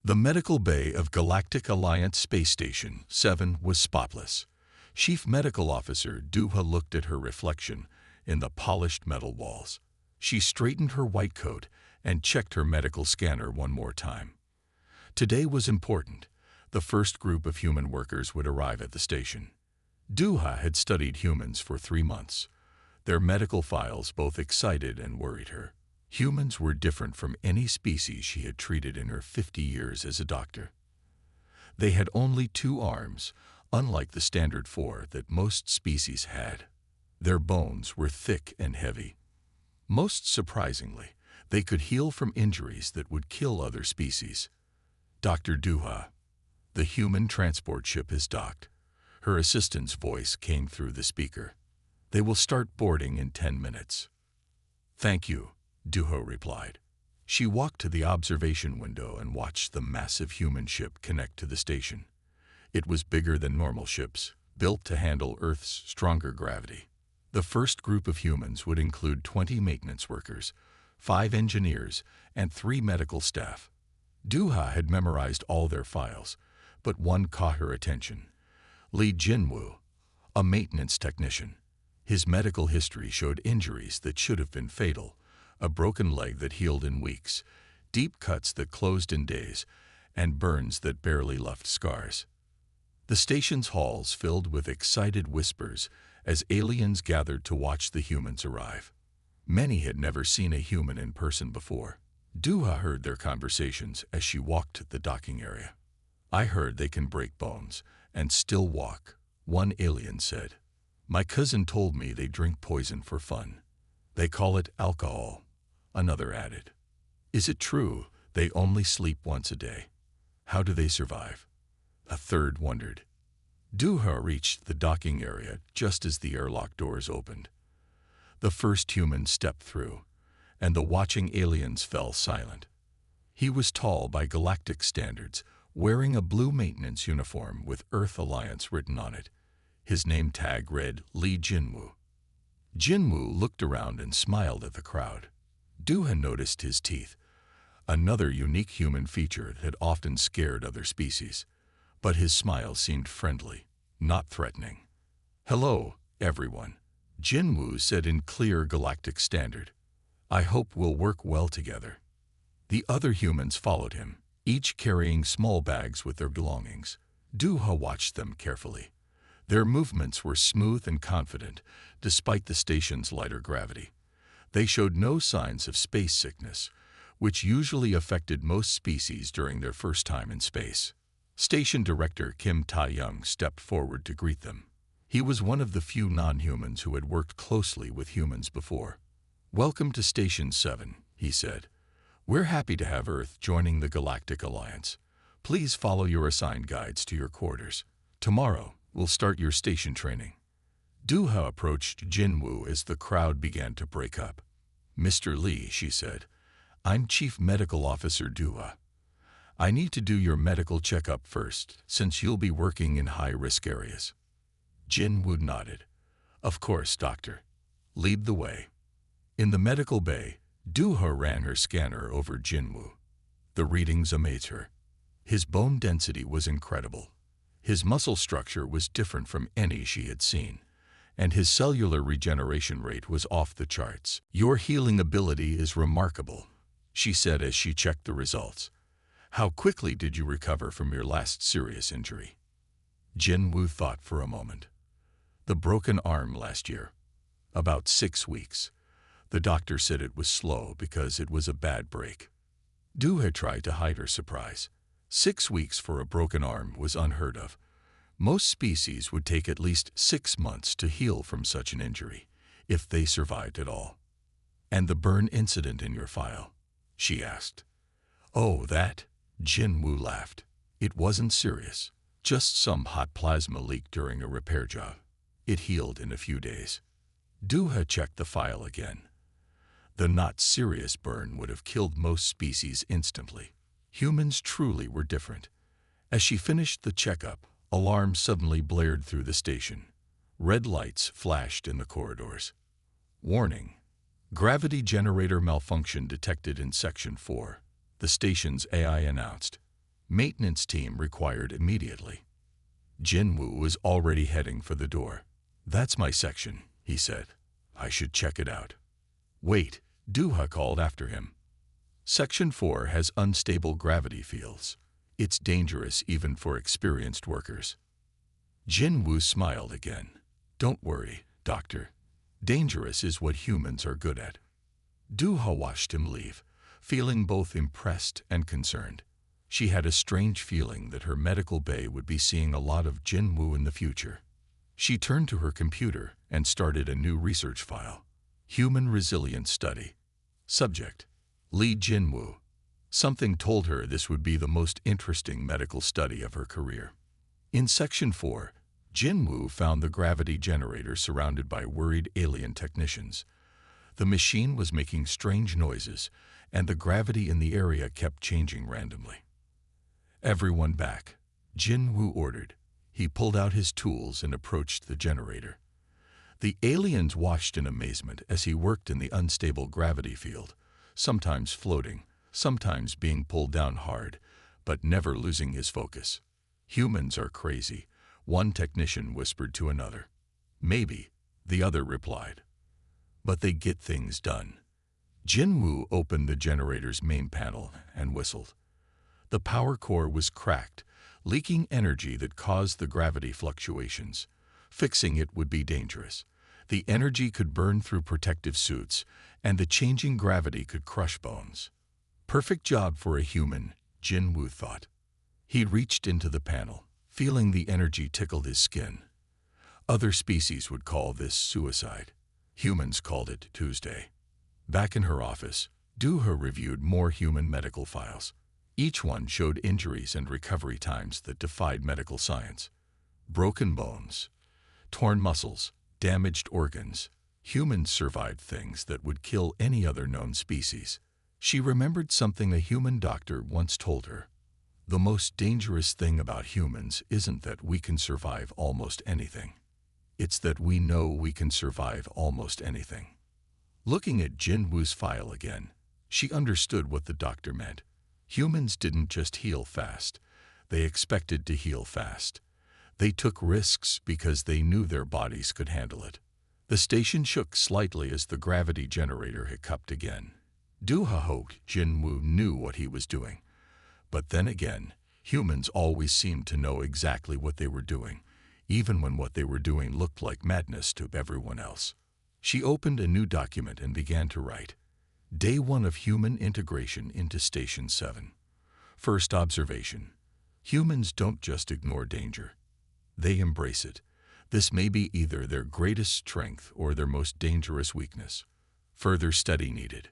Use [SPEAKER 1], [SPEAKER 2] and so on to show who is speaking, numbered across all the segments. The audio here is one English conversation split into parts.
[SPEAKER 1] The medical bay of Galactic Alliance Space Station 7 was spotless. Chief Medical Officer Duha looked at her reflection in the polished metal walls. She straightened her white coat and checked her medical scanner one more time. Today was important. The first group of human workers would arrive at the station. Duha had studied humans for 3 months. Their medical files both excited and worried her. Humans were different from any species she had treated in her 50 years as a doctor. They had only 2 arms, unlike the standard 4 that most species had. Their bones were thick and heavy. Most surprisingly, they could heal from injuries that would kill other species. Dr. Duha, the human transport ship has docked. Her assistant's voice came through the speaker. They will start boarding in 10 minutes. Thank you, Duha replied. She walked to the observation window and watched the massive human ship connect to the station. It was bigger than normal ships, built to handle Earth's stronger gravity. The first group of humans would include 20 maintenance workers, 5 engineers, and 3 medical staff. Duha had memorized all their files, but one caught her attention. Li Jinwu, a maintenance technician. His medical history showed injuries that should have been fatal, a broken leg that healed in weeks, deep cuts that closed in days, and burns that barely left scars. The station's halls filled with excited whispers as aliens gathered to watch the humans arrive. Many had never seen a human in person before. Duha heard their conversations as she walked the docking area. I heard they can break bones and still walk, one alien said. My cousin told me they drink poison for fun. They call it alcohol, another added. Is it true they only sleep once a day? How do they survive? A third wondered. Duha reached the docking area just as the airlock doors opened. The first human stepped through, and the watching aliens fell silent. He was tall by galactic standards, wearing a blue maintenance uniform with Earth Alliance written on it. His name tag read Li Jinwu. Jinwu looked around and smiled at the crowd. Duha noticed his teeth, another unique human feature that had often scared other species. But his smile seemed friendly, not threatening. Hello, everyone, Jinwu said in clear galactic standard. I hope we'll work well together. The other humans followed him, each carrying small bags with their belongings. Duha watched them carefully. Their movements were smooth and confident, despite the station's lighter gravity. They showed no signs of space sickness, which usually affected most species during their first time in space. Station Director Kim Ta-young stepped forward to greet them. He was one of the few non-humans who had worked closely with humans before. Welcome to Station 7, he said. We're happy to have Earth joining the Galactic Alliance. Please follow your assigned guides to your quarters. Tomorrow, we'll start your station training. Duha approached Jinwu as the crowd began to break up. Mr. Li, she said, I'm Chief Medical Officer Duha. I need to do your medical checkup first, since you'll be working in high-risk areas. Jinwu nodded. Of course, Doctor. Lead the way. In the medical bay, Duha ran her scanner over Jinwu. The readings amazed her. His bone density was incredible. His muscle structure was different from any she had seen, and his cellular regeneration rate was off the charts. Your healing ability is remarkable, she said as she checked the results. How quickly did you recover from your last serious injury? Jinwu thought for a moment. The broken arm last year. About 6 weeks. The doctor said it was slow because it was a bad break. Duha tried to hide her surprise. 6 weeks for a broken arm was unheard of. Most species would take at least 6 months to heal from such an injury, if they survived at all. And the burn incident in your file? She asked. Oh, that? Jinwu laughed. It wasn't serious. Just some hot plasma leak during a repair job. It healed in a few days. Duha checked the file again. The not serious burn would have killed most species instantly. Humans truly were different. As she finished the checkup, alarms suddenly blared through the station. Red lights flashed in the corridors. Warning. Gravity generator malfunction detected in Section 4, the station's AI announced. Maintenance team required immediately. Jinwoo was already heading for the door. "That's my section," he said. "I should check it out." "Wait," Dooha called after him. "Section 4 has unstable gravity fields. It's dangerous even for experienced workers." Jinwoo smiled again. "Don't worry, Doctor. Dangerous is what humans are good at." Dooha watched him leave, feeling both impressed and concerned. She had a strange feeling that her medical bay would be seeing a lot of Jinwoo in the future. She turned to her computer and started a new research file. Human Resilience Study. Subject: Lee Jinwoo. Something told her this would be the most interesting medical study of her career. In Section 4, Jinwoo found the gravity generator surrounded by worried alien technicians. The machine was making strange noises, and the gravity in the area kept changing randomly. "Everyone back," Jinwoo ordered. He pulled out his tools and approached the generator. The aliens watched in amazement as he worked in the unstable gravity field, sometimes floating, sometimes being pulled down hard, but never losing his focus. "Humans are crazy," one technician whispered to another. "Maybe," the other replied. "But they get things done." Jinwoo opened the generator's main panel and whistled. The power core was cracked, leaking energy that caused the gravity fluctuations. Fixing it would be dangerous. The energy could burn through protective suits, and the changing gravity could crush bones. Perfect job for a human, Jinwoo thought. He reached into the panel, feeling the energy tickled his skin. Other species would call this suicide. Humans called it Tuesday. Back in her office, Dooha reviewed more human medical files. Each one showed injuries and recovery times that defied medical science. Broken bones, torn muscles, damaged organs. Humans survived things that would kill any other known species. She remembered something a human doctor once told her. "The most dangerous thing about humans isn't that we can survive almost anything. It's that we know we can survive almost anything." Looking at Jinwoo's file again, she understood what the doctor meant. Humans didn't just heal fast. They expected to heal fast. They took risks because they knew their bodies could handle it. The station shook slightly as the gravity generator hiccuped again. Dooha hoped Jinwoo knew what he was doing. But then again, humans always seemed to know exactly what they were doing, even when what they were doing looked like madness to everyone else. She opened a new document and began to write. Day 1 of human integration into Station 7. First observation. Humans don't just ignore danger. They embrace it. This may be either their greatest strength or their most dangerous weakness. Further study needed.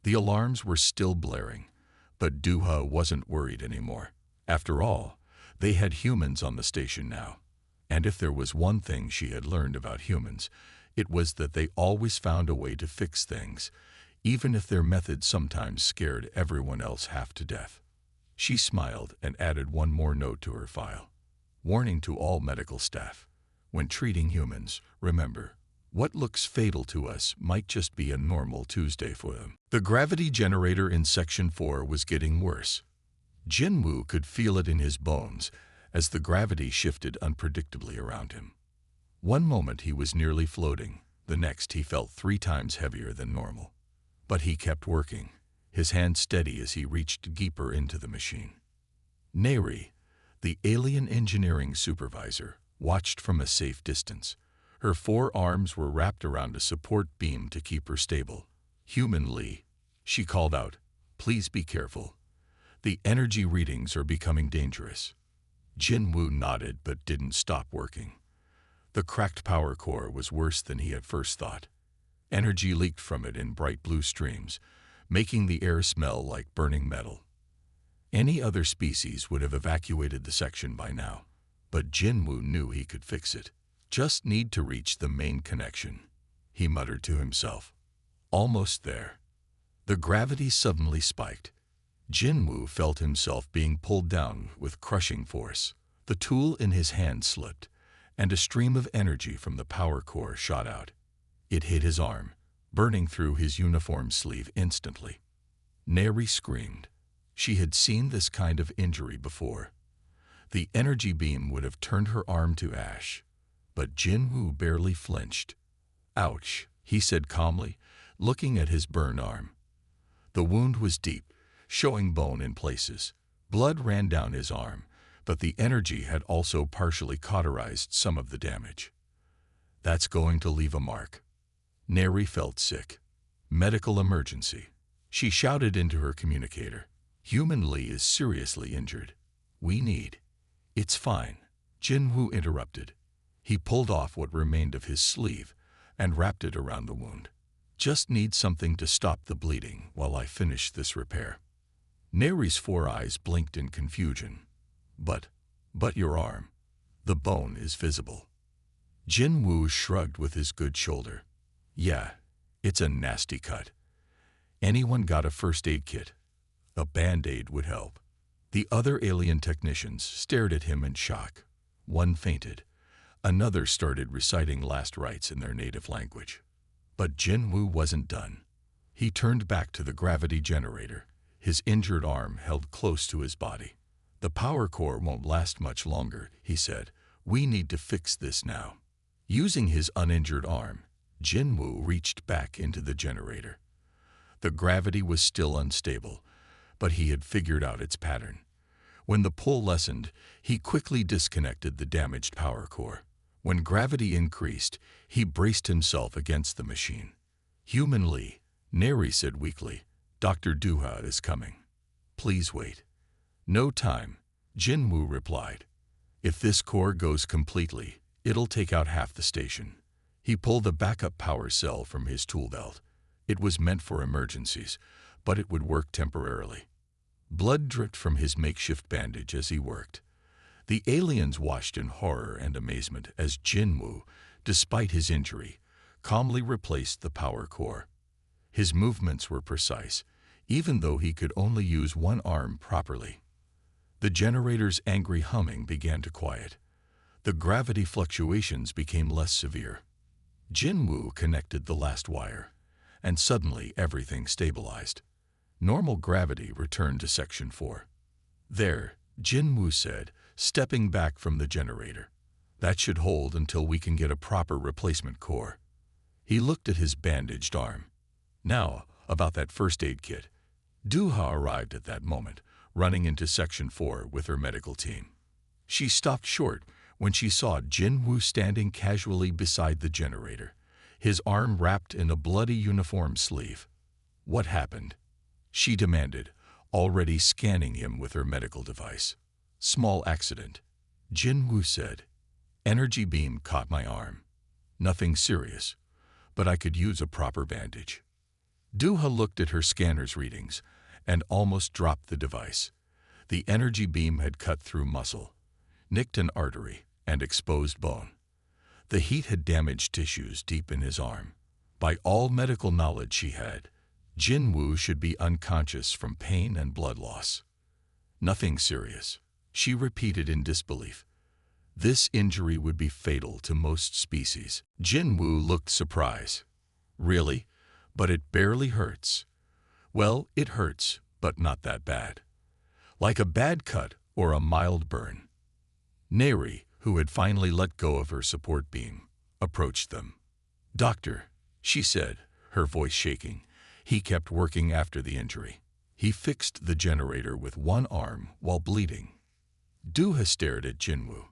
[SPEAKER 1] The alarms were still blaring, but Dooha wasn't worried anymore. After all, they had humans on the station now. And if there was one thing she had learned about humans, it was that they always found a way to fix things, even if their methods sometimes scared everyone else half to death. She smiled and added one more note to her file. Warning to all medical staff. When treating humans, remember, what looks fatal to us might just be a normal Tuesday for them. The gravity generator in Section 4 was getting worse. Jinwoo could feel it in his bones as the gravity shifted unpredictably around him. One moment he was nearly floating, the next he felt 3 times heavier than normal. But he kept working, his hand steady as he reached deeper into the machine. Neri, the alien engineering supervisor, watched from a safe distance. Her 4 arms were wrapped around a support beam to keep her stable. "Human Lee," she called out, "please be careful. The energy readings are becoming dangerous." Jinwoo nodded but didn't stop working. The cracked power core was worse than he had first thought. Energy leaked from it in bright blue streams, making the air smell like burning metal. Any other species would have evacuated the section by now, but Jinwoo knew he could fix it. "Just need to reach the main connection," he muttered to himself. Almost there. The gravity suddenly spiked. Jinwoo felt himself being pulled down with crushing force. The tool in his hand slipped, and a stream of energy from the power core shot out. It hit his arm, burning through his uniform sleeve instantly. Neri screamed. She had seen this kind of injury before. The energy beam would have turned her arm to ash, but Jinwoo barely flinched. "Ouch," he said calmly, looking at his burned arm. The wound was deep, showing bone in places. Blood ran down his arm, but the energy had also partially cauterized some of the damage. "That's going to leave a mark." Neri felt sick. "Medical emergency." She shouted into her communicator. "Human Lee is seriously injured. We need—" "It's fine," Jinwoo interrupted. He pulled off what remained of his sleeve and wrapped it around the wound. "Just need something to stop the bleeding while I finish this repair." Neri's 4 eyes blinked in confusion. But your arm. The bone is visible." Jinwoo shrugged with his good shoulder. "Yeah, it's a nasty cut. Anyone got a first aid kit? A band-aid would help." The other alien technicians stared at him in shock. One fainted. Another started reciting last rites in their native language. But Jinwoo wasn't done. He turned back to the gravity generator, his injured arm held close to his body. "The power core won't last much longer," he said. "We need to fix this now." Using his uninjured arm, Jinwoo reached back into the generator. The gravity was still unstable, but he had figured out its pattern. When the pull lessened, he quickly disconnected the damaged power core. When gravity increased, he braced himself against the machine. "Human Lee," Neri said weakly, "Dr. Duha is coming. Please wait." "No time," Jinwoo replied. "If this core goes completely, it'll take out half the station." He pulled the backup power cell from his tool belt. It was meant for emergencies, but it would work temporarily. Blood dripped from his makeshift bandage as he worked. The aliens watched in horror and amazement as Jinwoo, despite his injury, calmly replaced the power core. His movements were precise, even though he could only use one arm properly. The generator's angry humming began to quiet. The gravity fluctuations became less severe. Jinwoo connected the last wire, and suddenly everything stabilized. Normal gravity returned to Section 4. "There," Jinwoo said, stepping back from the generator. "That should hold until we can get a proper replacement core." He looked at his bandaged arm. "Now, about that first aid kit." Duha arrived at that moment, running into Section 4 with her medical team. She stopped short when she saw Jinwoo standing casually beside the generator, his arm wrapped in a bloody uniform sleeve. "What happened?" she demanded, already scanning him with her medical device. "Small accident," Jinwoo said. "Energy beam caught my arm. Nothing serious, but I could use a proper bandage." Duha looked at her scanner's readings and almost dropped the device. The energy beam had cut through muscle, nicked an artery, and exposed bone. The heat had damaged tissues deep in his arm. By all medical knowledge she had, Jinwoo should be unconscious from pain and blood loss. "Nothing serious," she repeated in disbelief. This injury would be fatal to most species. Jinwoo looked surprised. "Really? But it barely hurts." "Well, it hurts, but not that bad. Like a bad cut or a mild burn." Neri, who had finally let go of her support beam, approached them. "Doctor," she said, her voice shaking. He kept working after the injury. He fixed the generator with one arm while bleeding. Duha stared at Jinwoo.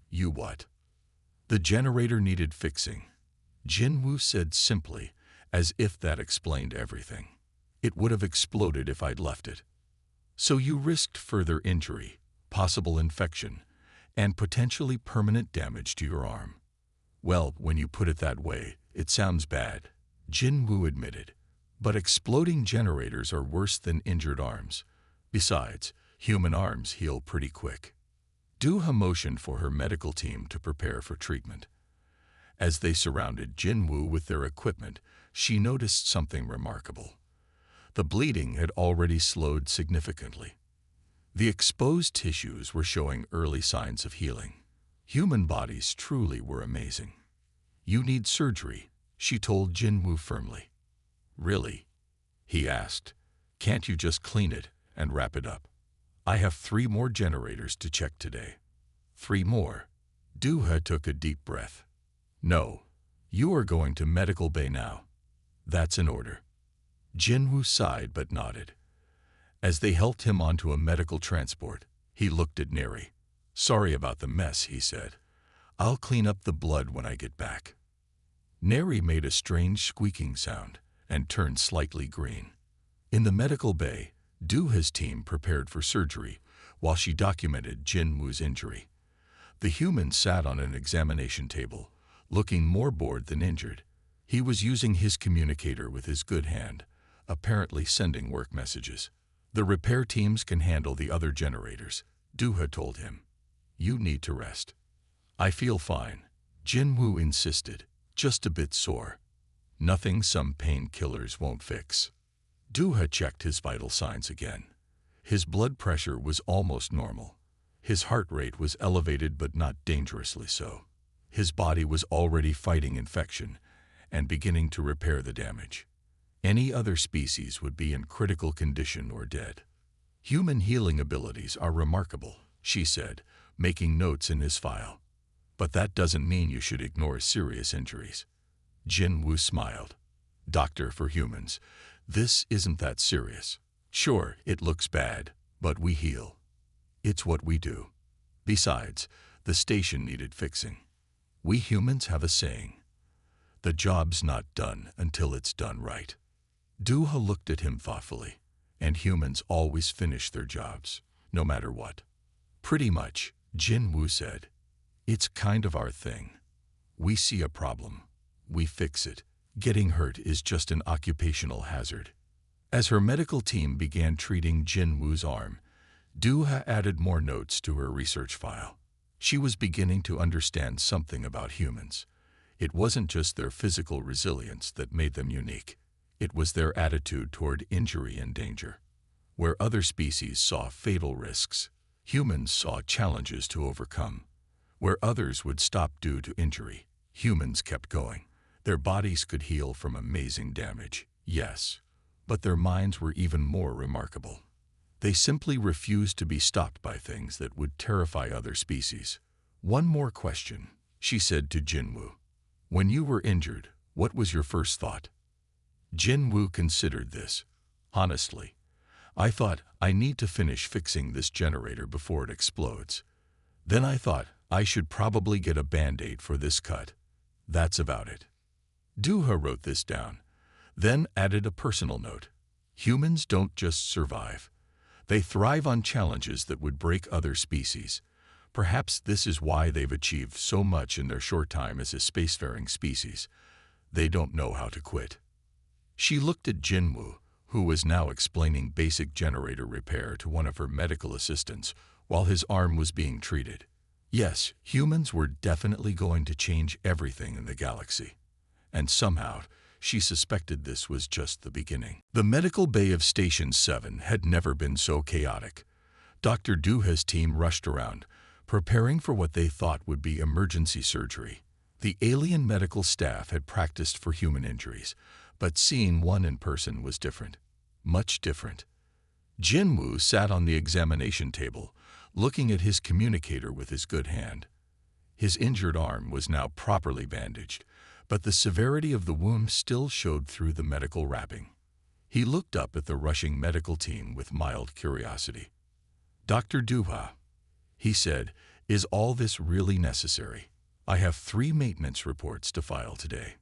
[SPEAKER 1] "You what?" "The generator needed fixing," Jinwoo said simply, as if that explained everything. "It would have exploded if I'd left it." "So you risked further injury, possible infection, and potentially permanent damage to your arm." "Well, when you put it that way, it sounds bad," Jinwoo admitted. "But exploding generators are worse than injured arms. Besides, human arms heal pretty quick." Duha motioned for her medical team to prepare for treatment. As they surrounded Jinwoo with their equipment, she noticed something remarkable. The bleeding had already slowed significantly. The exposed tissues were showing early signs of healing. Human bodies truly were amazing. "You need surgery," she told Jinwoo firmly. "Really?" he asked. "Can't you just clean it and wrap it up. I have 3 more generators to check today. 3 more. Duha took a deep breath. No, you are going to medical bay now. That's an order. Jinwoo sighed but nodded. As they helped him onto a medical transport, he looked at Neri. Sorry about the mess, he said. I'll clean up the blood when I get back. Neri made a strange squeaking sound and turned slightly green. In the medical bay, Duha's team prepared for surgery while she documented Jinwoo's injury. The human sat on an examination table, looking more bored than injured. He was using his communicator with his good hand, apparently sending work messages. The repair teams can handle the other generators, Duha told him. You need to rest. I feel fine, Jinwoo insisted, just a bit sore. Nothing some painkillers won't fix. Duha checked his vital signs again. His blood pressure was almost normal. His heart rate was elevated but not dangerously so. His body was already fighting infection and beginning to repair the damage. Any other species would be in critical condition or dead. Human healing abilities are remarkable, she said, making notes in his file. But that doesn't mean you should ignore serious injuries. Jinwoo smiled. Doctor for humans, this isn't that serious. Sure, it looks bad, but we heal. It's what we do. Besides, the station needed fixing. We humans have a saying. The job's not done until it's done right. Duha looked at him thoughtfully, and humans always finish their jobs, no matter what. Pretty much, Jinwoo said. It's kind of our thing. We see a problem. We fix it. Getting hurt is just an occupational hazard. As her medical team began treating Jinwoo's arm, Duha added more notes to her research file. She was beginning to understand something about humans. It wasn't just their physical resilience that made them unique. It was their attitude toward injury and danger. Where other species saw fatal risks, humans saw challenges to overcome. Where others would stop due to injury, humans kept going. Their bodies could heal from amazing damage, yes, but their minds were even more remarkable. They simply refused to be stopped by things that would terrify other species. One more question, she said to Jinwoo. When you were injured, what was your first thought? Jinwoo considered this. Honestly, I thought I need to finish fixing this generator before it explodes. Then I thought I should probably get a band-aid for this cut. That's about it. Duha wrote this down, then added a personal note. Humans don't just survive. They thrive on challenges that would break other species. Perhaps this is why they've achieved so much in their short time as a spacefaring species. They don't know how to quit. She looked at Jinwoo, who was now explaining basic generator repair to one of her medical assistants while his arm was being treated. Yes, humans were definitely going to change everything in the galaxy. And somehow, she suspected this was just the beginning. The medical bay of Station 7 had never been so chaotic. Dr. Duha's team rushed around, preparing for what they thought would be emergency surgery. The alien medical staff had practiced for human injuries, but seeing one in person was different. Much different. Jinwoo sat on the examination table, looking at his communicator with his good hand. His injured arm was now properly bandaged, but the severity of the wound still showed through the medical wrapping. He looked up at the rushing medical team with mild curiosity. Dr. Duha, he said, is all this really necessary? I have 3 maintenance reports to file today.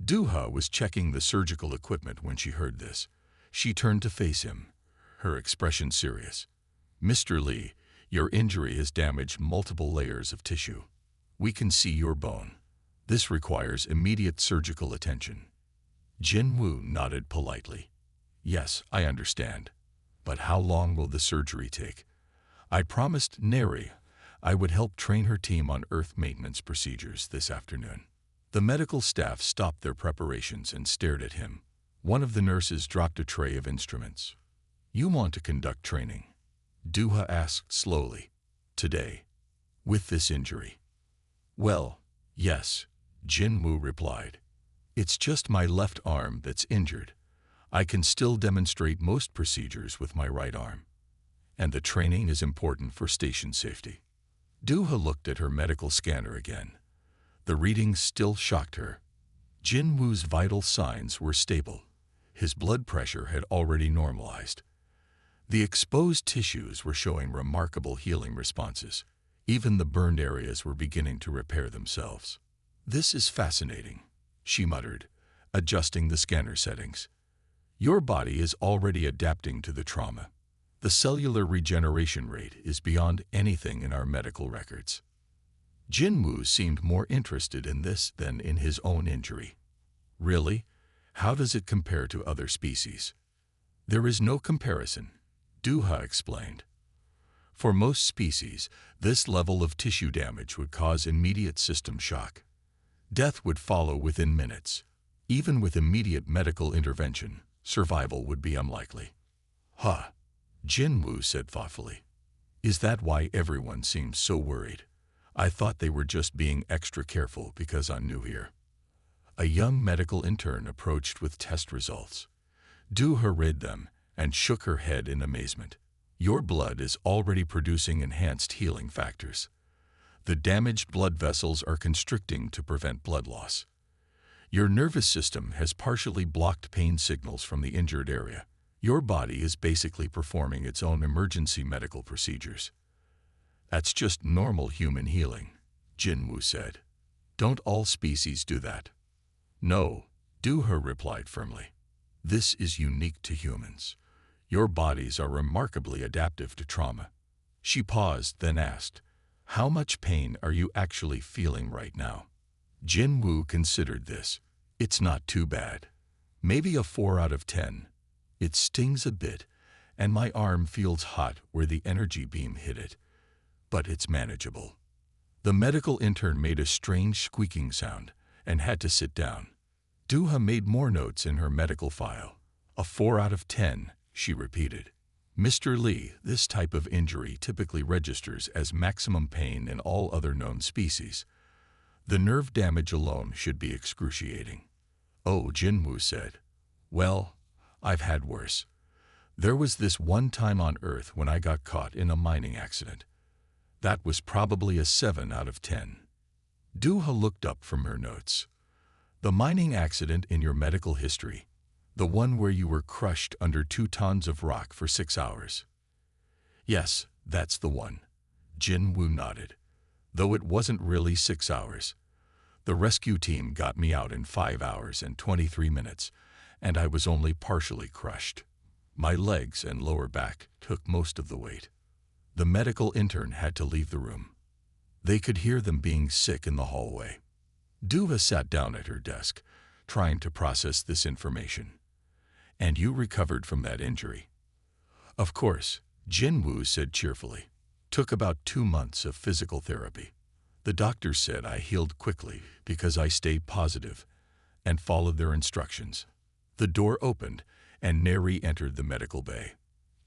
[SPEAKER 1] Duha was checking the surgical equipment when she heard this. She turned to face him, her expression serious. Mr. Lee, your injury has damaged multiple layers of tissue. We can see your bone. This requires immediate surgical attention. Jinwoo nodded politely. Yes, I understand. But how long will the surgery take? I promised Neri I would help train her team on Earth maintenance procedures this afternoon. The medical staff stopped their preparations and stared at him. One of the nurses dropped a tray of instruments. You want to conduct training? Duha asked slowly. Today. With this injury? Well, yes, Jinwoo replied. It's just my left arm that's injured. I can still demonstrate most procedures with my right arm. and the training is important for station safety. Duha looked at her medical scanner again. The readings still shocked her. Jin Woo's vital signs were stable. His blood pressure had already normalized. The exposed tissues were showing remarkable healing responses. Even the burned areas were beginning to repair themselves. "This is fascinating," she muttered, adjusting the scanner settings. "Your body is already adapting to the trauma. The cellular regeneration rate is beyond anything in our medical records." Jin Woo seemed more interested in this than in his own injury. "Really? How does it compare to other species?" "There is no comparison," Duha explained. "For most species, this level of tissue damage would cause immediate system shock. Death would follow within minutes. Even with immediate medical intervention, survival would be unlikely." "Huh," Jin Woo said thoughtfully. "Is that why everyone seems so worried? I thought they were just being extra careful because I'm new here." A young medical intern approached with test results. Duha read them and shook her head in amazement. "Your blood is already producing enhanced healing factors. The damaged blood vessels are constricting to prevent blood loss. Your nervous system has partially blocked pain signals from the injured area. Your body is basically performing its own emergency medical procedures." "That's just normal human healing," Jin Woo said. "Don't all species do that?" "No," Duha replied firmly. "This is unique to humans. Your bodies are remarkably adaptive to trauma." She paused, then asked, "How much pain are you actually feeling right now?" Jin Woo considered this. "It's not too bad. Maybe a 4 out of 10. It stings a bit, and my arm feels hot where the energy beam hit it. But it's manageable." The medical intern made a strange squeaking sound and had to sit down. Duha made more notes in her medical file. "A 4 out of 10, she repeated. "Mr. Lee, this type of injury typically registers as maximum pain in all other known species. The nerve damage alone should be excruciating." "Oh," Jin Woo said. "Well, I've had worse. There was this one time on Earth when I got caught in a mining accident. That was probably a 7 out of 10. Duha looked up from her notes. "The mining accident in your medical history, the one where you were crushed under 2 tons of rock for 6 hours. "Yes, that's the one." Jin Woo nodded. "Though it wasn't really 6 hours. The rescue team got me out in 5 hours and 23 minutes, and I was only partially crushed. My legs and lower back took most of the weight." The medical intern had to leave the room. They could hear them being sick in the hallway. Duha sat down at her desk, trying to process this information. "And you recovered from that injury?" "Of course," Jin Woo said cheerfully. "Took about 2 months of physical therapy. The doctors said I healed quickly because I stayed positive and followed their instructions." The door opened, and Neri entered the medical bay.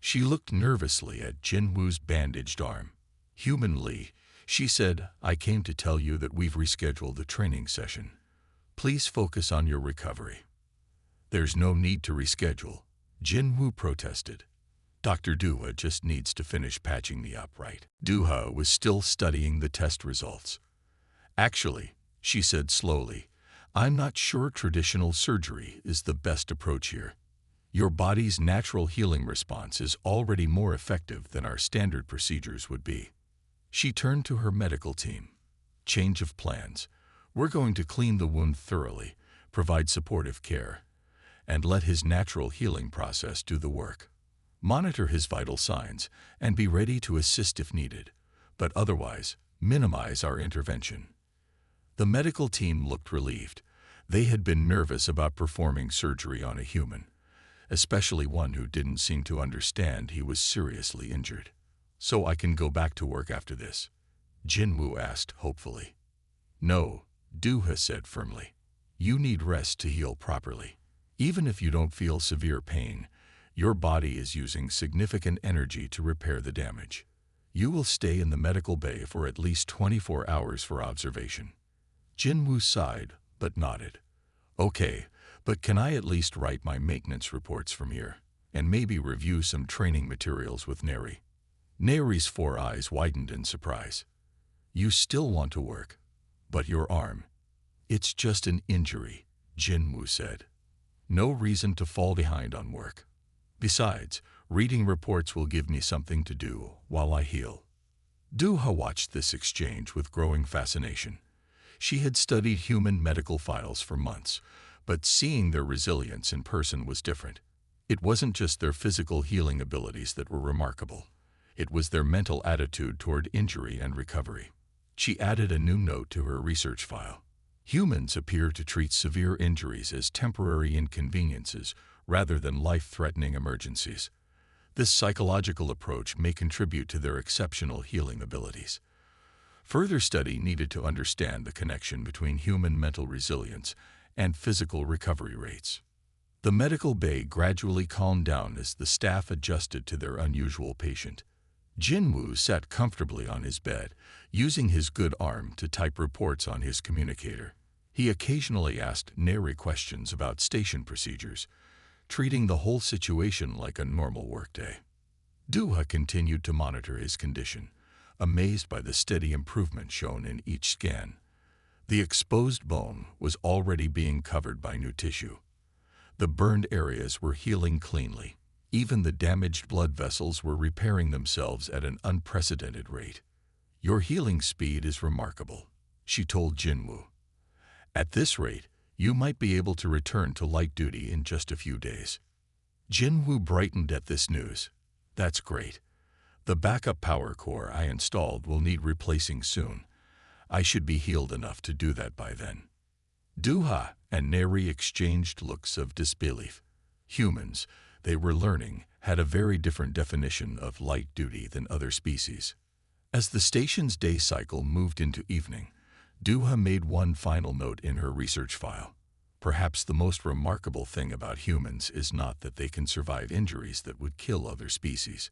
[SPEAKER 1] She looked nervously at Jin Woo's bandaged arm. "Human Lee," she said, "I came to tell you that we've rescheduled the training session. Please focus on your recovery." "There's no need to reschedule," Jin Woo protested. "Dr. Duha just needs to finish patching me up, right?" Duha was still studying the test results. "Actually," she said slowly, "I'm not sure traditional surgery is the best approach here. Your body's natural healing response is already more effective than our standard procedures would be." She turned to her medical team. "Change of plans. We're going to clean the wound thoroughly, provide supportive care, and let his natural healing process do the work. Monitor his vital signs and be ready to assist if needed, but otherwise, minimize our intervention." The medical team looked relieved. They had been nervous about performing surgery on a human, especially one who didn't seem to understand he was seriously injured. "So I can go back to work after this?" Jin Woo asked hopefully. "No," Duha said firmly. "You need rest to heal properly. Even if you don't feel severe pain, your body is using significant energy to repair the damage. You will stay in the medical bay for at least 24 hours for observation." Jin Woo sighed, but nodded. "Okay, but can I at least write my maintenance reports from here, and maybe review some training materials with Neri?" Neri's 4 eyes widened in surprise. You still want to work, but your arm. It's just an injury, Jinwoo said. No reason to fall behind on work. Besides, reading reports will give me something to do while I heal. Duha watched this exchange with growing fascination. She had studied human medical files for months, but seeing their resilience in person was different. It wasn't just their physical healing abilities that were remarkable. It was their mental attitude toward injury and recovery. She added a new note to her research file. Humans appear to treat severe injuries as temporary inconveniences rather than life-threatening emergencies. This psychological approach may contribute to their exceptional healing abilities. Further study needed to understand the connection between human mental resilience and physical recovery rates. The medical bay gradually calmed down as the staff adjusted to their unusual patient. Jinwoo sat comfortably on his bed, using his good arm to type reports on his communicator. He occasionally asked Neri questions about station procedures, treating the whole situation like a normal workday. Duha continued to monitor his condition, amazed by the steady improvement shown in each scan. The exposed bone was already being covered by new tissue. The burned areas were healing cleanly. Even the damaged blood vessels were repairing themselves at an unprecedented rate. Your healing speed is remarkable, she told Jinwoo. At this rate, you might be able to return to light duty in just a few days. Jinwoo brightened at this news. That's great. The backup power core I installed will need replacing soon. I should be healed enough to do that by then. Duha and Neri exchanged looks of disbelief. Humans, they were learning, had a very different definition of light duty than other species. As the station's day cycle moved into evening, Duha made one final note in her research file. Perhaps the most remarkable thing about humans is not that they can survive injuries that would kill other species.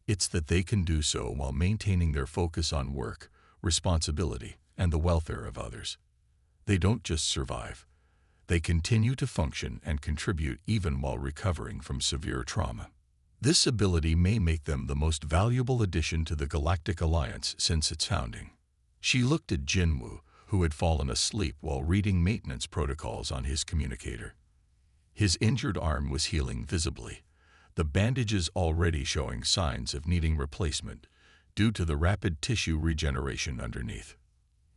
[SPEAKER 1] It's that they can do so while maintaining their focus on work, responsibility, and the welfare of others. They don't just survive. They continue to function and contribute even while recovering from severe trauma. This ability may make them the most valuable addition to the Galactic Alliance since its founding. She looked at Jinwoo, who had fallen asleep while reading maintenance protocols on his communicator. His injured arm was healing visibly, the bandages already showing signs of needing replacement due to the rapid tissue regeneration underneath.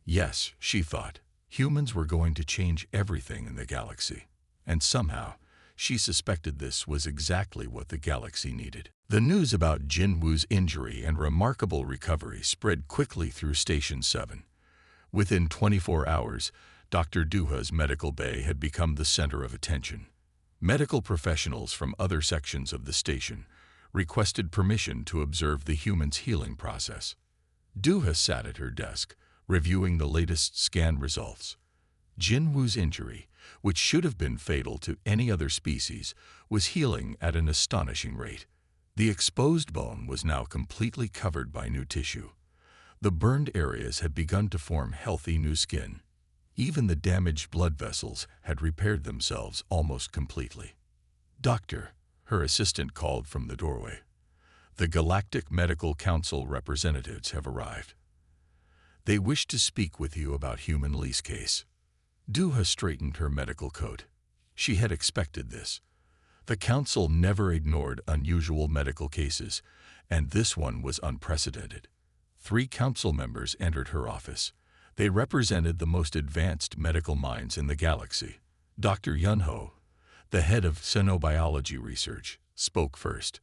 [SPEAKER 1] Yes, she thought, humans were going to change everything in the galaxy, and somehow, she suspected this was exactly what the galaxy needed. The news about Jinwoo's injury and remarkable recovery spread quickly through Station 7. Within 24 hours, Dr. Duha's medical bay had become the center of attention. Medical professionals from other sections of the station requested permission to observe the human's healing process. Duha sat at her desk, reviewing the latest scan results. Jinwoo's injury, which should have been fatal to any other species, was healing at an astonishing rate. The exposed bone was now completely covered by new tissue. The burned areas had begun to form healthy new skin. Even the damaged blood vessels had repaired themselves almost completely. "Doctor," her assistant called from the doorway. "The Galactic Medical Council representatives have arrived. They wish to speak with you about Human Lee's case." Duha straightened her medical coat. She had expected this. The council never ignored unusual medical cases, and this one was unprecedented. 3 council members entered her office. They represented the most advanced medical minds in the galaxy. Dr. Yunho, the head of xenobiology research, spoke first.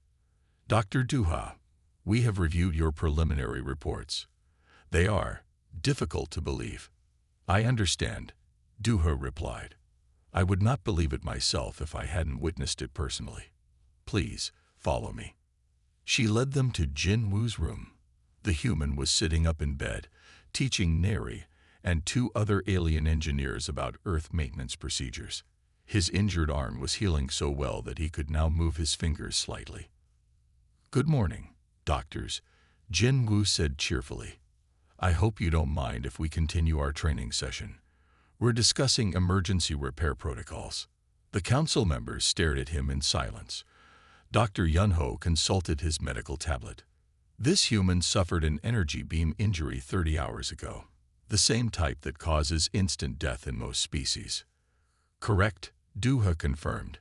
[SPEAKER 1] "Dr. Duha, we have reviewed your preliminary reports. They are difficult to believe." "I understand," Duha replied. "I would not believe it myself if I hadn't witnessed it personally. Please, follow me." She led them to Jinwoo's room. The human was sitting up in bed, teaching Neri and 2 other alien engineers about Earth maintenance procedures. His injured arm was healing so well that he could now move his fingers slightly. "Good morning, doctors," Jinwoo said cheerfully. "I hope you don't mind if we continue our training session. We're discussing emergency repair protocols." The council members stared at him in silence. Dr. Yunho consulted his medical tablet. This human suffered an energy beam injury 30 hours ago, the same type that causes instant death in most species. Correct, Duha confirmed.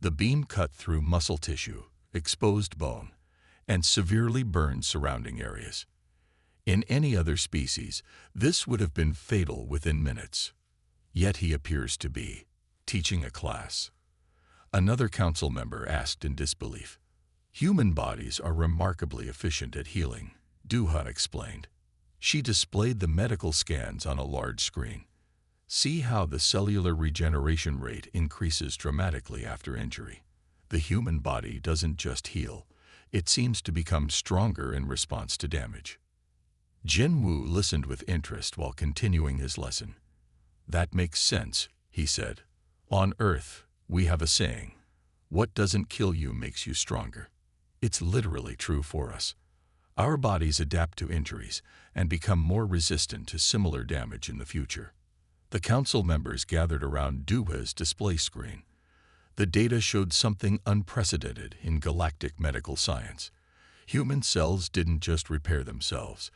[SPEAKER 1] The beam cut through muscle tissue, exposed bone, and severely burned surrounding areas. In any other species, this would have been fatal within minutes. Yet he appears to be teaching a class. Another council member asked in disbelief. Human bodies are remarkably efficient at healing, Duha explained. She displayed the medical scans on a large screen. See how the cellular regeneration rate increases dramatically after injury. The human body doesn't just heal, it seems to become stronger in response to damage. Jin Wu listened with interest while continuing his lesson. That makes sense, he said. On Earth, we have a saying, what doesn't kill you makes you stronger. It's literally true for us. Our bodies adapt to injuries and become more resistant to similar damage in the future. The council members gathered around Duha's display screen. The data showed something unprecedented in galactic medical science. Human cells didn't just repair themselves,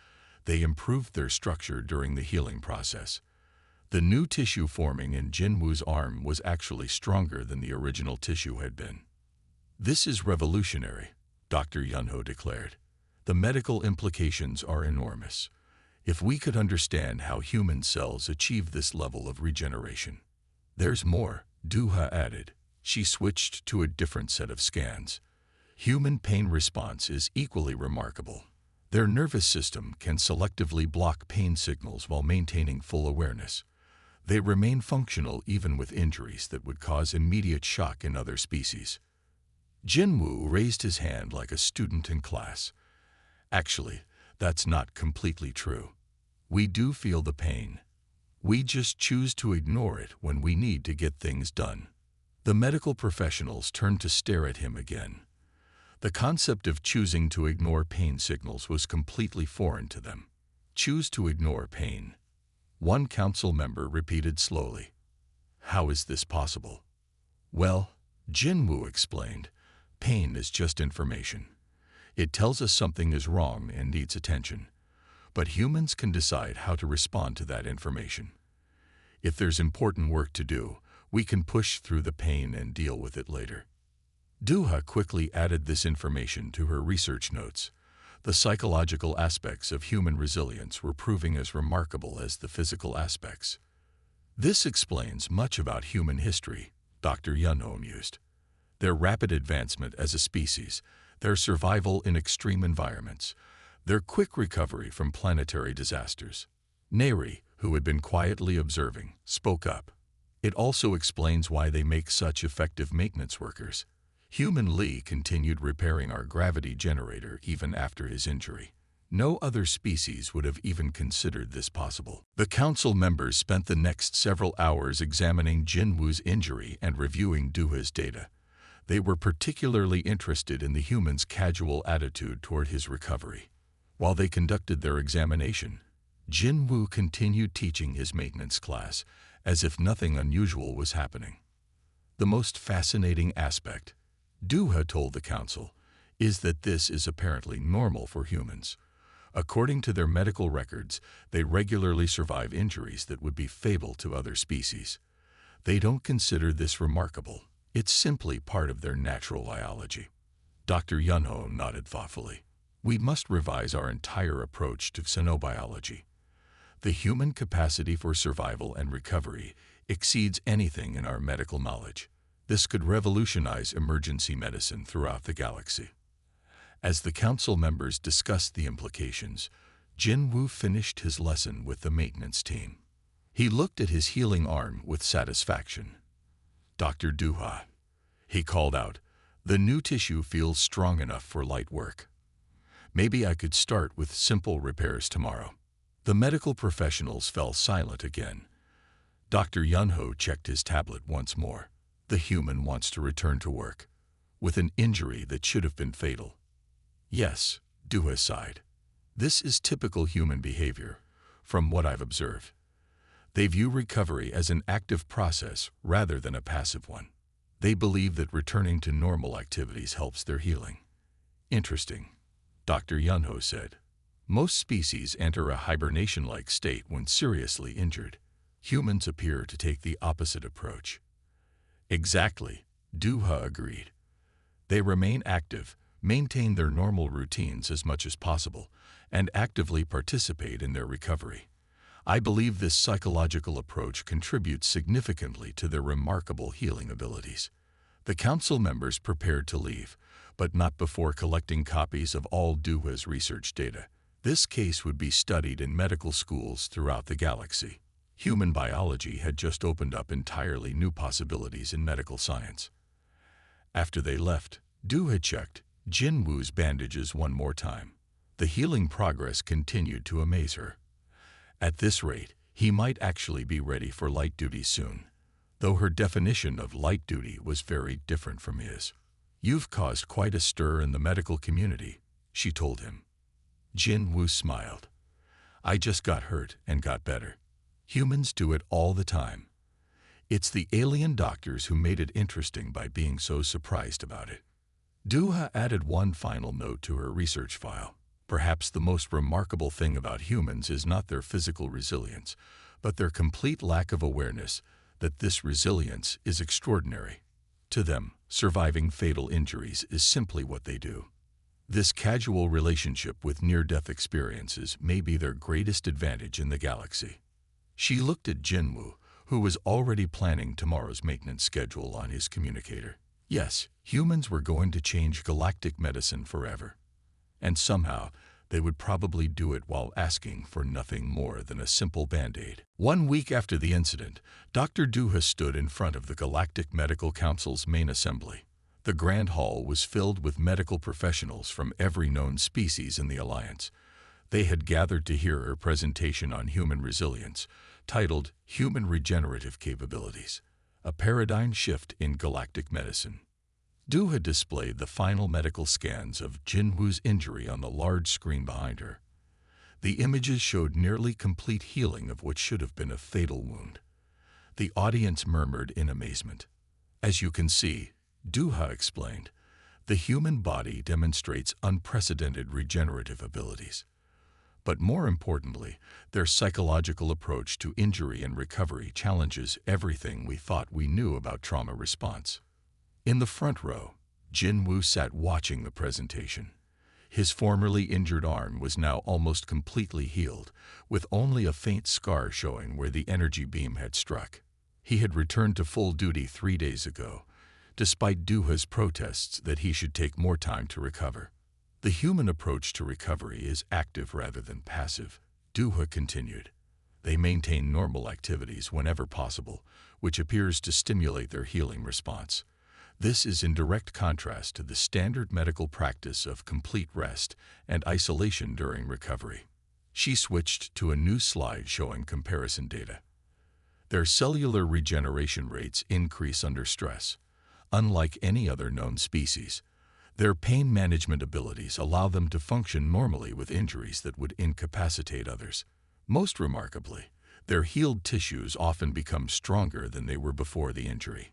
[SPEAKER 1] they improved their structure during the healing process. The new tissue forming in Jin Wu's arm was actually stronger than the original tissue had been. This is revolutionary, Dr. Yunho declared. The medical implications are enormous. If we could understand how human cells achieve this level of regeneration. There's more, Duha added. She switched to a different set of scans. Human pain response is equally remarkable. Their nervous system can selectively block pain signals while maintaining full awareness. They remain functional even with injuries that would cause immediate shock in other species. Jin Wu raised his hand like a student in class. Actually, that's not completely true. We do feel the pain. We just choose to ignore it when we need to get things done. The medical professionals turned to stare at him again. The concept of choosing to ignore pain signals was completely foreign to them. Choose to ignore pain. One council member repeated slowly. How is this possible? Well, Jin Wu explained, pain is just information. It tells us something is wrong and needs attention. But humans can decide how to respond to that information. If there's important work to do, we can push through the pain and deal with it later. Duha quickly added this information to her research notes. The psychological aspects of human resilience were proving as remarkable as the physical aspects. This explains much about human history, Dr. Yunho mused. Their rapid advancement as a species, their survival in extreme environments, their quick recovery from planetary disasters. Neri, who had been quietly observing, spoke up. It also explains why they make such effective maintenance workers. Human Li continued repairing our gravity generator even after his injury. No other species would have even considered this possible. The council members spent the next several hours examining Jin Wu's injury and reviewing Duha's data. They were particularly interested in the human's casual attitude toward his recovery. While they conducted their examination, Jin Wu continued teaching his maintenance class as if nothing unusual was happening. The most fascinating aspect, Duha told the council, is that this is apparently normal for humans. According to their medical records, they regularly survive injuries that would be fatal to other species. They don't consider this remarkable. It's simply part of their natural biology. Dr. Yunho nodded thoughtfully. We must revise our entire approach to xenobiology. The human capacity for survival and recovery exceeds anything in our medical knowledge. This could revolutionize emergency medicine throughout the galaxy. As the council members discussed the implications, Jin Wu finished his lesson with the maintenance team. He looked at his healing arm with satisfaction. Dr. Duha, he called out, the new tissue feels strong enough for light work. Maybe I could start with simple repairs tomorrow. The medical professionals fell silent again. Dr. Yunho checked his tablet once more. The human wants to return to work, with an injury that should have been fatal. Yes, Duha sighed. This is typical human behavior, from what I've observed. They view recovery as an active process rather than a passive one. They believe that returning to normal activities helps their healing. Interesting. Dr. Yunho said. Most species enter a hibernation-like state when seriously injured. Humans appear to take the opposite approach. Exactly, Duha agreed. They remain active, maintain their normal routines as much as possible, and actively participate in their recovery. I believe this psychological approach contributes significantly to their remarkable healing abilities. The council members prepared to leave, but not before collecting copies of all Duha's research data. This case would be studied in medical schools throughout the galaxy. Human biology had just opened up entirely new possibilities in medical science. After they left, Duha checked Jinwoo's bandages one more time. The healing progress continued to amaze her. At this rate, he might actually be ready for light duty soon, though her definition of light duty was very different from his. "You've caused quite a stir in the medical community," she told him. Jinwoo smiled. "I just got hurt and got better. Humans do it all the time. It's the alien doctors who made it interesting by being so surprised about it." Duha added one final note to her research file. Perhaps the most remarkable thing about humans is not their physical resilience, but their complete lack of awareness that this resilience is extraordinary. To them, surviving fatal injuries is simply what they do. This casual relationship with near-death experiences may be their greatest advantage in the galaxy. She looked at Jinwoo, who was already planning tomorrow's maintenance schedule on his communicator. Yes, humans were going to change galactic medicine forever. And somehow, they would probably do it while asking for nothing more than a simple band-aid. 1 week after the incident, Dr. Duha stood in front of the Galactic Medical Council's main assembly. The Grand Hall was filled with medical professionals from every known species in the Alliance. They had gathered to hear her presentation on human resilience, titled Human Regenerative Capabilities, a Paradigm Shift in Galactic Medicine. Duha displayed the final medical scans of Jinwoo's injury on the large screen behind her. The images showed nearly complete healing of what should have been a fatal wound. The audience murmured in amazement. "As you can see," Duha explained, "the human body demonstrates unprecedented regenerative abilities. But more importantly, their psychological approach to injury and recovery challenges everything we thought we knew about trauma response." In the front row, Jinwoo sat watching the presentation. His formerly injured arm was now almost completely healed, with only a faint scar showing where the energy beam had struck. He had returned to full duty 3 days ago, despite Duha's protests that he should take more time to recover. "The human approach to recovery is active rather than passive," Duha continued. "They maintain normal activities whenever possible, which appears to stimulate their healing response. This is in direct contrast to the standard medical practice of complete rest and isolation during recovery." She switched to a new slide showing comparison data. Their cellular regeneration rates increase under stress. Unlike any other known species, their pain management abilities allow them to function normally with injuries that would incapacitate others. Most remarkably, their healed tissues often become stronger than they were before the injury.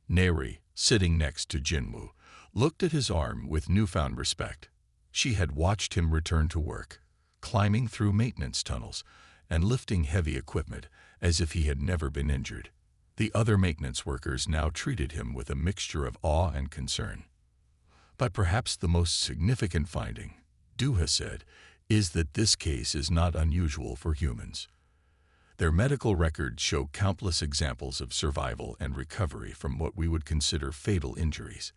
[SPEAKER 1] Neri, sitting next to Jinwoo, looked at his arm with newfound respect. She had watched him return to work, climbing through maintenance tunnels and lifting heavy equipment as if he had never been injured. The other maintenance workers now treated him with a mixture of awe and concern. But perhaps the most significant finding, Duha said, is that this case is not unusual for humans. Their medical records show countless examples of survival and recovery from what we would consider fatal injuries.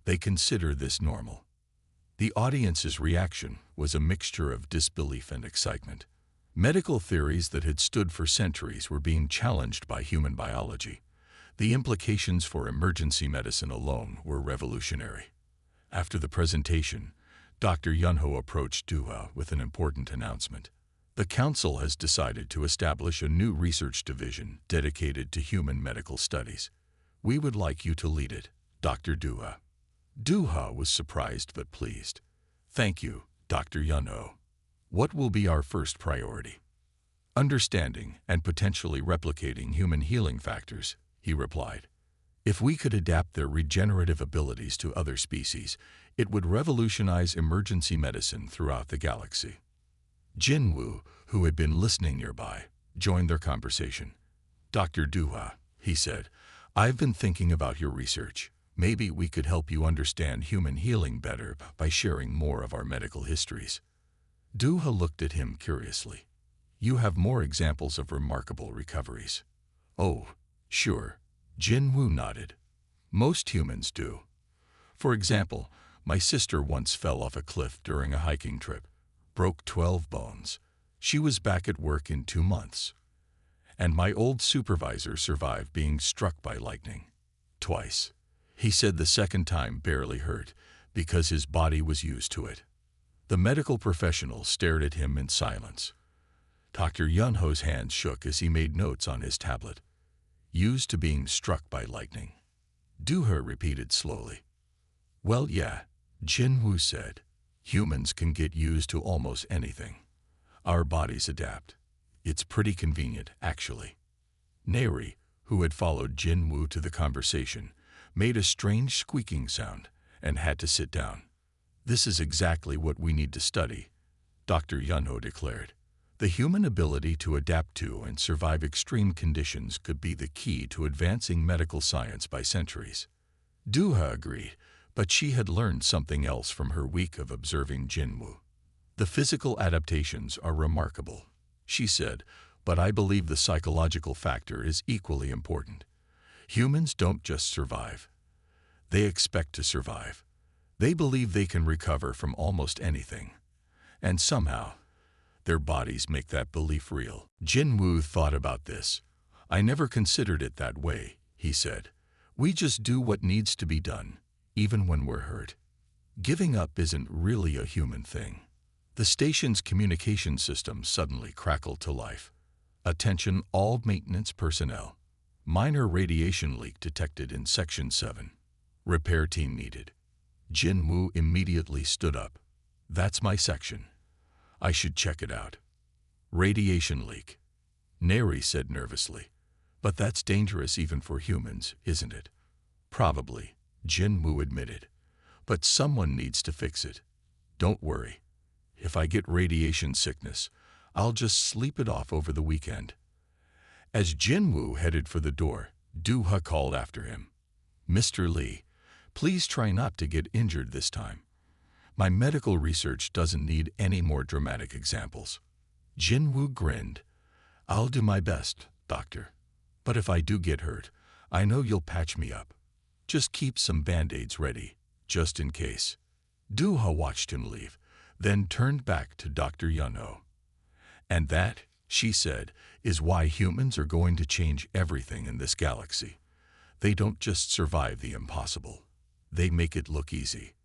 [SPEAKER 1] They consider this normal. The audience's reaction was a mixture of disbelief and excitement. Medical theories that had stood for centuries were being challenged by human biology. The implications for emergency medicine alone were revolutionary. After the presentation, Dr. Yunho approached Duha with an important announcement. "The Council has decided to establish a new research division dedicated to human medical studies. We would like you to lead it, Dr. Duha." Duha was surprised but pleased. "Thank you, Dr. Yunho. What will be our first priority?" "Understanding and potentially replicating human healing factors," he replied. If we could adapt their regenerative abilities to other species, it would revolutionize emergency medicine throughout the galaxy. Jinwoo, who had been listening nearby, joined their conversation. Dr. Duha, he said, I've been thinking about your research. Maybe we could help you understand human healing better by sharing more of our medical histories. Duha looked at him curiously. You have more examples of remarkable recoveries. Oh, sure. Jinwoo nodded. Most humans do. For example, my sister once fell off a cliff during a hiking trip, broke 12 bones. She was back at work in 2 months. And my old supervisor survived being struck by lightning. Twice. He said the second time barely hurt because his body was used to it. The medical professional stared at him in silence. Dr. Yunho's hands shook as he made notes on his tablet. Used to being struck by lightning. Duha repeated slowly. Well, yeah, Jinwoo said. Humans can get used to almost anything. Our bodies adapt. It's pretty convenient, actually. Neri, who had followed Jinwoo to the conversation, made a strange squeaking sound and had to sit down. This is exactly what we need to study, Dr. Yunho declared. The human ability to adapt to and survive extreme conditions could be the key to advancing medical science by centuries. Duha agreed, but she had learned something else from her week of observing Jinwoo. The physical adaptations are remarkable, she said, but I believe the psychological factor is equally important. Humans don't just survive. They expect to survive. They believe they can recover from almost anything. And somehow, their bodies make that belief real. Jinwoo thought about this. I never considered it that way, he said. We just do what needs to be done, even when we're hurt. Giving up isn't really a human thing. The station's communication system suddenly crackled to life. Attention all maintenance personnel. Minor radiation leak detected in Section 7. Repair team needed. Jinwoo immediately stood up. That's my section. I should check it out. Radiation leak. Neri said nervously. But that's dangerous even for humans, isn't it? Probably, Jinwoo admitted. But someone needs to fix it. Don't worry. If I get radiation sickness, I'll just sleep it off over the weekend. As Jinwoo headed for the door, Duha called after him. Mr. Lee, please try not to get injured this time. My medical research doesn't need any more dramatic examples. Jinwoo grinned. I'll do my best, doctor. But if I do get hurt, I know you'll patch me up. Just keep some band-aids ready, just in case. Duha watched him leave, then turned back to Dr. Yunho. And that, she said, is why humans are going to change everything in this galaxy. They don't just survive the impossible. They make it look easy.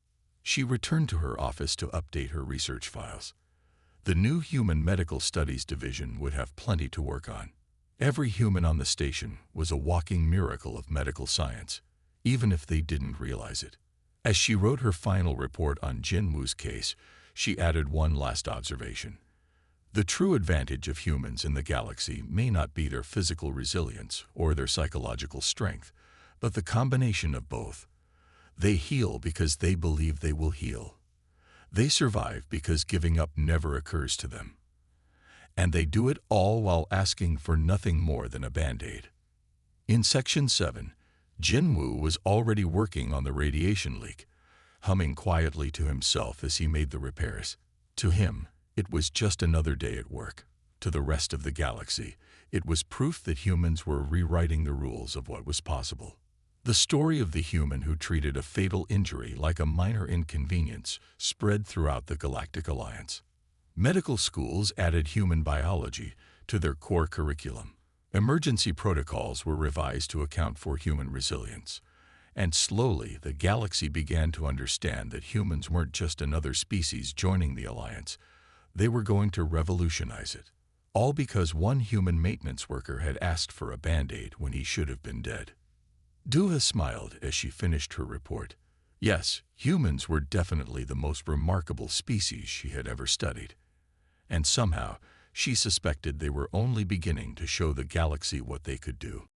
[SPEAKER 1] She returned to her office to update her research files. The new Human Medical Studies Division would have plenty to work on. Every human on the station was a walking miracle of medical science, even if they didn't realize it. As she wrote her final report on Jinwoo's case, she added one last observation. The true advantage of humans in the galaxy may not be their physical resilience or their psychological strength, but the combination of both. They heal because they believe they will heal. They survive because giving up never occurs to them. And they do it all while asking for nothing more than a band-aid. In Section 7, Jinwoo was already working on the radiation leak, humming quietly to himself as he made the repairs. To him, it was just another day at work. To the rest of the galaxy, it was proof that humans were rewriting the rules of what was possible. The story of the human who treated a fatal injury like a minor inconvenience spread throughout the Galactic Alliance. Medical schools added human biology to their core curriculum. Emergency protocols were revised to account for human resilience. And slowly, the galaxy began to understand that humans weren't just another species joining the Alliance. They were going to revolutionize it. All because one human maintenance worker had asked for a band-aid when he should have been dead. Duha smiled as she finished her report. Yes, humans were definitely the most remarkable species she had ever studied. And somehow, she suspected they were only beginning to show the galaxy what they could do.